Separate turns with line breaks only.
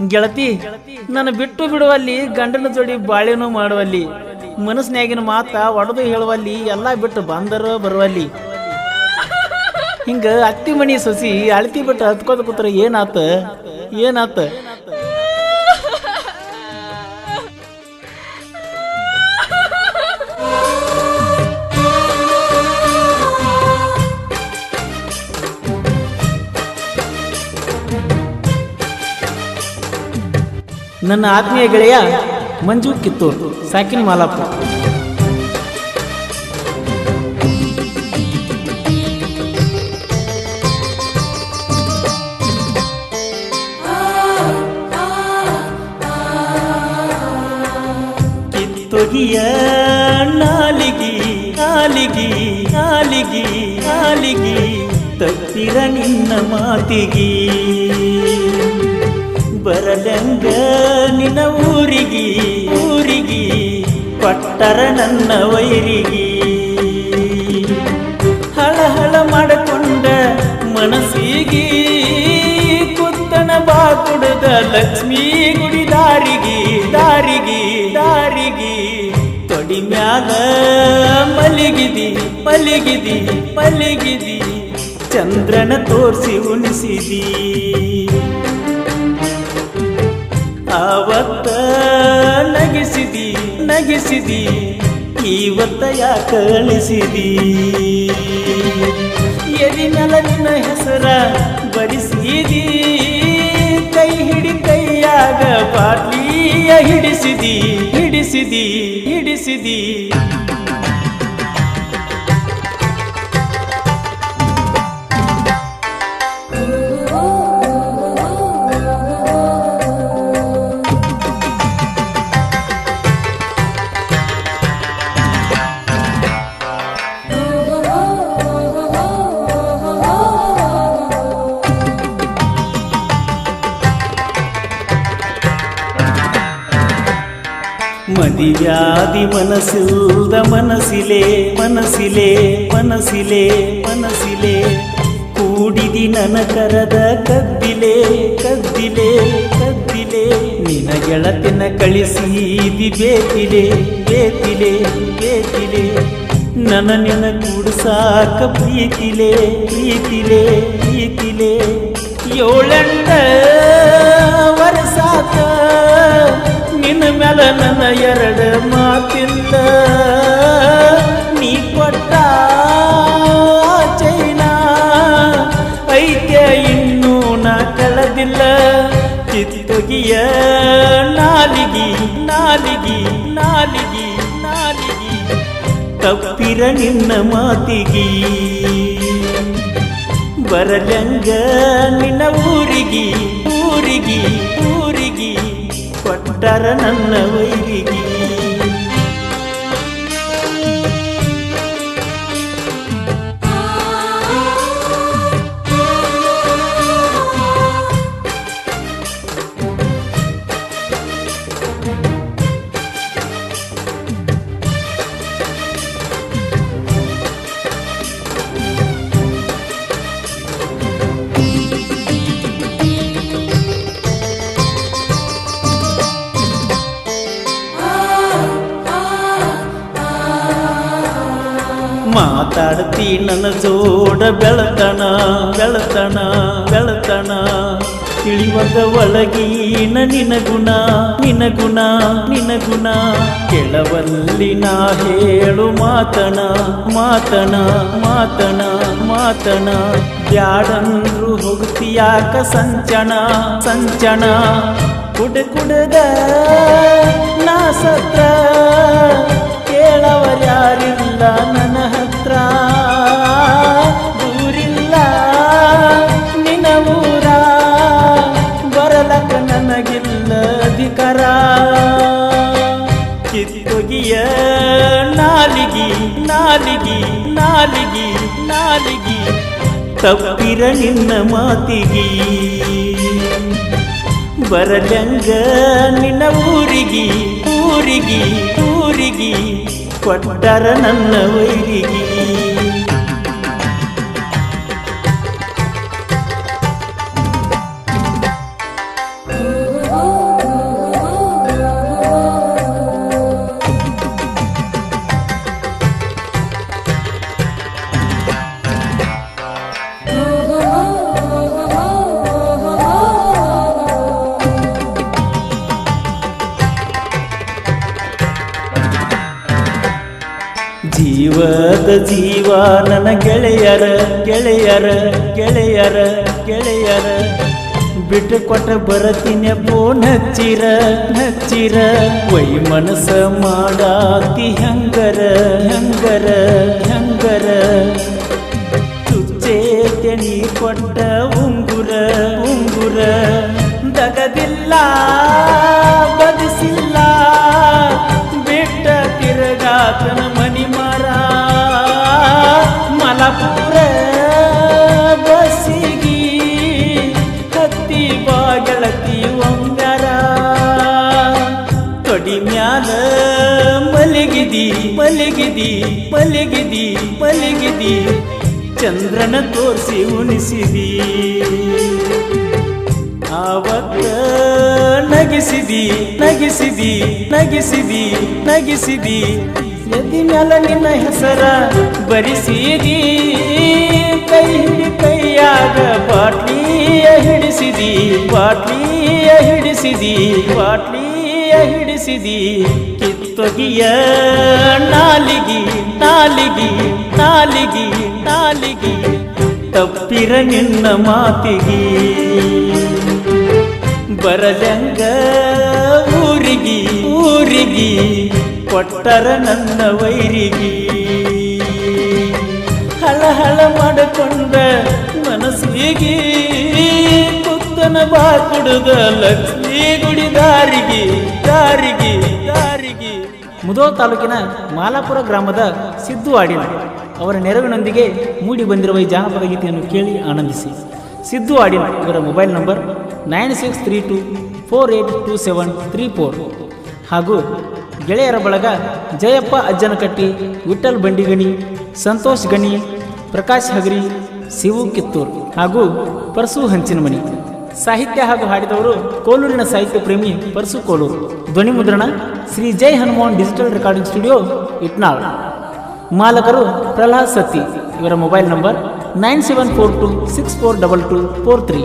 ಗೆಳತಿ ನನ್ನ ಬಿಟ್ಟು ಬಿಡುವಲ್ಲಿ ಗಂಡನ ಜೋಡಿ ಬಾಳೆನೂ ಮಾಡುವಲ್ಲಿ ಮನಸ್ಸಿನಾಗಿನ ಮಾತ ಒಡೆದು ಹೇಳುವಲ್ಲಿ ಎಲ್ಲಾ ಬಿಟ್ಟು ಬಂದರು ಬರುವಲ್ಲಿ ಹಿಂಗ ಅತ್ತಿ ಮನಿ ಸೊಸಿ ಅಳತಿ ಬಿಟ್ಟು ಹತ್ಕೋದ ಕೂತ್ರ ಏನಾತ ಏನಾತ ನನ್ನ ಆತ್ಮೀಯ ಗೆಳೆಯ ಮಂಜು ಕಿತ್ತೂರು ಸಾಕಿನ ಮಾಲಾಪುರ. ಕಿತ್ತೊಗಿಯ ನಾಲಿಗಿ ನಾಲಿಗಿ ನಾಲಿಗಿ ನಾಲಿಗಿ ತಪ್ಪಿರ ನಿನ್ನ ಮಾತಿಗಿ ಬರಲಂಗ ನಿನ್ನ ಊರಿಗಿ ಊರಿಗಿ ಕೊಟ್ಟರ ನನ್ನ ವೈರಿಗಿ ಹಳಹಳ ಮಾಡಿಕೊಂಡ ಮನಸ್ಸಿಗಿ ಕುತ್ತನ ಬಾಕುಡದ ಲಕ್ಷ್ಮೀ ಗುಡಿ ದಾರಿಗೆ ದಾರಿಗೆ ದಾರಿಗೆ ತೊಡಿ ಮ್ಯಾಲ ಮಲಗಿದಿ ಮಲಗಿದಿ ಮಲಗಿದಿ ಚಂದ್ರನ ತೋರಿಸಿ ಉಣಿಸಿದಿ ಆವತ್ತ ನಗಿಸಿದಿ ನಗಿಸಿದಿ ಇವತ್ತ ಯಾಕೆ ಅಳಿಸಿದಿ ಎದಿನಲ ನಿನ್ನ ಹೆಸರ ಬಡಿಸಿದಿ ಕೈ ಹಿಡಿ ಕೈಯಾಗ ಬಾಟ್ಲಿಯ ಹಿಡಿಸಿದಿ ಹಿಡಿಸಿದಿ ಹಿಡಿಸಿದಿ ಮದಿವ್ಯಾದಿ ಮನಸ್ಸಿಲ್ದ ಮನಸ್ಸಿಲೆ ಮನಸ್ಸಿಲೆ ಮನಸ್ಸಿಲೆ ಮನಸ್ಸಿಲೆ ಕೂಡಿದಿ ನನ್ನ ಕರದ ಕದ್ದಿಲೆ ಕದ್ದಿಲೆ ಕದ್ದಿಲೆ ನಿನ ಗೆಳತಿನ ಕಳಿಸಿದಿ ಬೇತಿಲೆ ಬೇತಿಲೆ ಬೇತಿಲೆ ನನ್ನ ನಿನ ಕೂಡ್ಸಾಕ ಪ್ರೀತಿಲೆ ಪ್ರೀತಿಲೆ ಪ್ರೀತಿಲೆ ಏಳೆಂಟ ವರ್ಷಾಕ ನಿನ್ನ ಮ್ಯಾಲ ನನ್ನ ಎರಡು ಮಾತಿಲ್ಲ ನೀ ಕೊಟ್ಟ ಚೈನಾ ಐತ್ಯ ಇನ್ನೂ ನಾ ಕಳೆದಿಲ್ಲ ಕಿತ್ತೊಗಿಯ ನಾಲಿಗಿ ನಾಲಿಗಿ ನಾಲಿಗಿ ನಾಲಿಗಿ ತಪ್ಪಿರ ನಿನ್ನ ಮಾತಿಗಿ ಬರಲಂಗ ನಿನ್ನ ಊರಿಗಿ ಊರಿಗಿ ಊರಿಗಿ ಕೊಟ್ಟರ ನನ್ನ ವೈರಿಗಿ ಮಾತಾಡ್ತಿ ನನ್ನ ಜೋಡ ಬೆಳತನ ಬೆಳತನ ಬೆಳತನ ತಿಳಿವದ ಒಳಗಿನ ನಿನಗುಣ ನಿನಗುಣ ನಿನಗುಣ ಕೆಳವಲ್ಲಿ ನಾ ಹೇಳು ಮಾತನ ಮಾತನ ಮಾತನ ಮಾತನ ಬ್ಯಾಡಂದ್ರು ಹೋಗ್ತಿಯಾಕ ಸಂಚಣ ಸಂಚಣ ಕುಡ ಕುಡದ ನಾ ಸತ್ರ ಕೇಳವರ್ಯಾರಿಲ್ಲ ನನ್ನ ಹತ್ರ ದೂರಿಲ್ಲ ನಿನ್ನ ಊರ ಬರಲಕ ನನಗಿಲ್ಲ ಅಧಿಕಾರ ಕಿತ್ತೊಗಿಯ ನಾಲಿಗಿ ನಾಲಿಗಿ ನಾಲಿಗಿ ನಾಲಿಗಿ ತಪ್ಪಿರ ನಿನ್ನ ಮಾತಿಗಿ ಬರಲಂಗ ನಿನ್ನ ಊರಿಗಿ ಊರಿಗಿ ಊರಿಗಿ ಕೊಟ್ಟರ ನನ್ನ ವೈರಿಗಿ ಜೀವದ ಜೀವ ನನ್ನ ಗೆಳೆಯರ ಗೆಳೆಯರ ಗೆಳೆಯರ ಗೆಳೆಯರ ಬಿಟ್ಟು ಕೊಟ್ಟ ಬರತೀನಿ ಫೋನ್ ಹಚ್ಚಿರ ಹಚ್ಚಿರ ವೈ ಮನಸ್ಸ ಮಾಡಾತಿ ಹಂಗರ ಹಂಗರ ಹಂಗರ ಚುಚ್ಚೆ ತೆನಿ ಕೊಟ್ಟ ಉಂಗುರ ಉಂಗುರ ದಗದಿಲ್ಲ ಬದಿಸಿಲ್ಲ ಬಿಟ್ಟ ತಿರುಗಾತನ ಮನಿ ಮರ ಮಲಪುರ ಬಸಿಗಿ ಹತ್ತಿ ಬಾಗಳತಿ ಒಮ್ಮ್ಯಾರ ತೊಡಿ ಮ್ಯಾಲ ಮಲಗಿದಿ ಮಲಗಿದಿ ಮಲಗಿದಿ ಮಲಗಿದಿ ಚಂದ್ರನ ತೋರಿಸಿ ಉಣಿಸಿದಿ ಆವತ್ತ ನಗಿಸಿದಿ ನಗಿಸಿದಿ ನಗಿಸಿದಿ ನಗಿಸಿದಿ ಎದಿ ಮ್ಯಾಲ ನಿನ್ನ ಹೆಸರ ಬರಿಸಿದಿ ಕೈ ಹಿಡಿ ಕೈಯಾಗ ಬಾಟ್ಲಿಯ ಹಿಡಿಸಿದಿ ಬಾಟ್ಲಿಯ ಹಿಡಿಸಿದಿ ಬಾಟ್ಲಿಯ ಹಿಡಿಸಿದಿ ಕಿತ್ತೊಗಿಯ ನಾಲಿಗಿ ನಾಲಿಗಿ ನಾಲಿಗಿ ನಾಲಿಗಿ ತಪ್ಪಿರ ನಿನ್ನ ಮಾತಿಗಿ ಬರಲಂಗ ಊರಿಗಿ ಊರಿಗಿ ಕೊಟ್ಟರ ನನ್ನ ವೈರಿಗಿ ಹಳ ಹಳ ಮಾಡಿಕೊಂಡ ಮನಸ್ಸಿಗೆ ಕುತ್ತನ ಬಾ ಕುಡುದ ಲಕ್ಷ್ಮೀ ಗುಡಿ ದಾರಿಗೆ ದಾರಿಗೆ ದಾರಿಗೆ ಮುಧೋಳ ತಾಲೂಕಿನ ಮಾಲಾಪುರ ಗ್ರಾಮದ ಸಿದ್ದು ಆಡಿನ ಅವರ ನೆರವಿನೊಂದಿಗೆ ಮೂಡಿ ಬಂದಿರುವ ಈ ಜಾನಪದ ಗೀತೆಯನ್ನು ಕೇಳಿ ಆನಂದಿಸಿ. ಸಿದ್ದು ಆಡಿನ ಇವರ ಮೊಬೈಲ್ ನಂಬರ್ 9632482734 ಹಾಗೂ ಗೆಳೆಯರ ಬಳಗ ಜಯಪ್ಪ ಅಜ್ಜನಕಟ್ಟಿ, ವಿಠಲ್ ಬಂಡಿಗಣಿ, ಸಂತೋಷ್ ಗಣಿ, ಪ್ರಕಾಶ್ ಹಗರಿ, ಶಿವು ಕಿತ್ತೂರ್ ಹಾಗೂ ಪರ್ಸು ಹಂಚಿನಮಣಿ. ಸಾಹಿತ್ಯ ಹಾಗೂ ಹಾಡಿದವರು ಕೋಲೂರಿನ ಸಾಹಿತ್ಯ ಪ್ರೇಮಿ ಪರ್ಸು ಕೋಲೂರು. ಧ್ವನಿ ಮುದ್ರಣ Shri Jai Hanuman digital recording studio Itnal. ಮಾಲಕರು ಪ್ರಹ್ಲಾದ್ ಸತ್ತಿ. ಇವರ ಮೊಬೈಲ್ ನಂಬರ್ 9742642243.